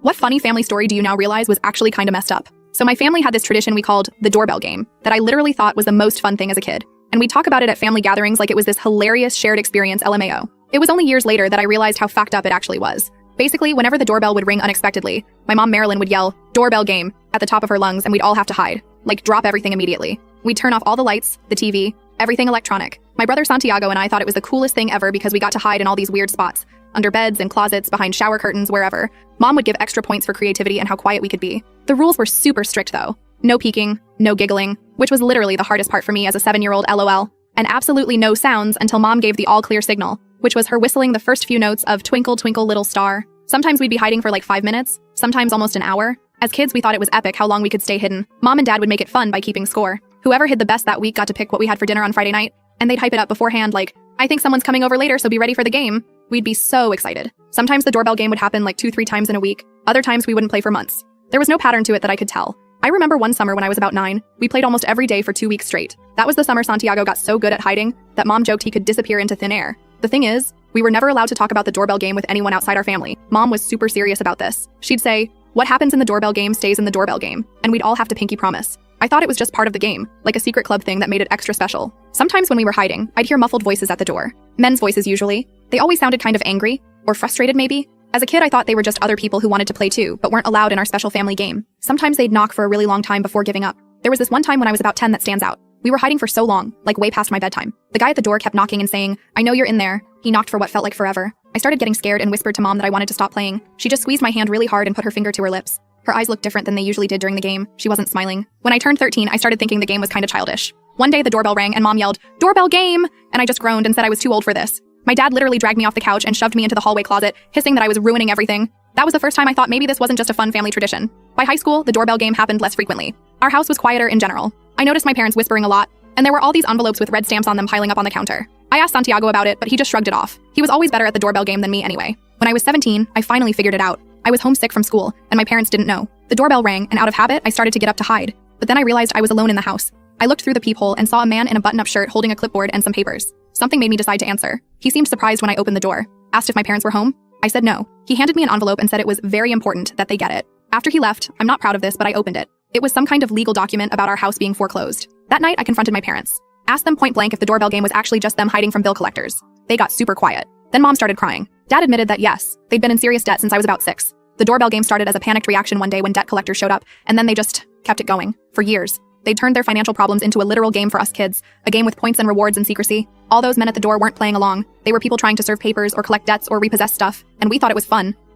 What funny family story do you now realize was actually kinda messed up? So my family had this tradition we called the doorbell game that I literally thought was the most fun thing as a kid. And we'd talk about it at family gatherings like it was this hilarious shared experience LMAO. It was only years later that I realized how fucked up it actually was. Basically, whenever the doorbell would ring unexpectedly, my mom Marilyn would yell, "Doorbell game," at the top of her lungs and we'd all have to hide. Like, drop everything immediately. We'd turn off all the lights, the TV, everything electronic. My brother Santiago and I thought it was the coolest thing ever because we got to hide in all these weird spots. Under beds and closets, behind shower curtains, wherever. Mom would give extra points for creativity and how quiet we could be. The rules were super strict though. No peeking, no giggling, which was literally the hardest part for me as a 7-year-old LOL. And absolutely no sounds until Mom gave the all-clear signal, which was her whistling the first few notes of Twinkle Twinkle Little Star. Sometimes we'd be hiding for like 5 minutes, sometimes almost an hour. As kids, we thought it was epic how long we could stay hidden. Mom and Dad would make it fun by keeping score. Whoever hid the best that week got to pick what we had for dinner on Friday night, and they'd hype it up beforehand like, "I think someone's coming over later, so be ready for the game." We'd be so excited. Sometimes the doorbell game would happen like 2-3 times in a week. Other times we wouldn't play for months. There was no pattern to it that I could tell. I remember one summer when I was about 9, we played almost every day for 2 weeks straight. That was the summer Santiago got so good at hiding that Mom joked he could disappear into thin air. The thing is, we were never allowed to talk about the doorbell game with anyone outside our family. Mom was super serious about this. She'd say, "What happens in the doorbell game stays in the doorbell game," and we'd all have to pinky promise. I thought it was just part of the game, like a secret club thing that made it extra special. Sometimes when we were hiding, I'd hear muffled voices at the door. Men's voices usually. They always sounded kind of angry, or frustrated maybe. As a kid, I thought they were just other people who wanted to play too, but weren't allowed in our special family game. Sometimes they'd knock for a really long time before giving up. There was this one time when I was about 10 that stands out. We were hiding for so long, like way past my bedtime. The guy at the door kept knocking and saying, "I know you're in there." He knocked for what felt like forever. I started getting scared and whispered to Mom that I wanted to stop playing. She just squeezed my hand really hard and put her finger to her lips. Her eyes looked different than they usually did during the game. She wasn't smiling. When I turned 13, I started thinking the game was kinda childish. One day the doorbell rang and Mom yelled, "Doorbell game!" And I just groaned and said I was too old for this. My dad literally dragged me off the couch and shoved me into the hallway closet, hissing that I was ruining everything. That was the first time I thought maybe this wasn't just a fun family tradition. By high school, the doorbell game happened less frequently. Our house was quieter in general. I noticed my parents whispering a lot, and there were all these envelopes with red stamps on them piling up on the counter. I asked Santiago about it, but he just shrugged it off. He was always better at the doorbell game than me anyway. When I was 17, I finally figured it out. I was homesick from school, and my parents didn't know. The doorbell rang, and out of habit, I started to get up to hide. But then I realized I was alone in the house. I looked through the peephole and saw a man in a button-up shirt holding a clipboard and some papers. Something made me decide to answer. He seemed surprised when I opened the door. Asked if my parents were home. I said no. He handed me an envelope and said it was very important that they get it. After he left, I'm not proud of this, but I opened it. It was some kind of legal document about our house being foreclosed. That night, I confronted my parents. Asked them point blank if the doorbell game was actually just them hiding from bill collectors. They got super quiet. Then Mom started crying. Dad admitted that yes, they'd been in serious debt since I was about 6. The doorbell game started as a panicked reaction one day when debt collectors showed up, and then they just kept it going. For years. They turned their financial problems into a literal game for us kids, a game with points and rewards and secrecy. All those men at the door weren't playing along. They were people trying to serve papers or collect debts or repossess stuff, and we thought it was fun.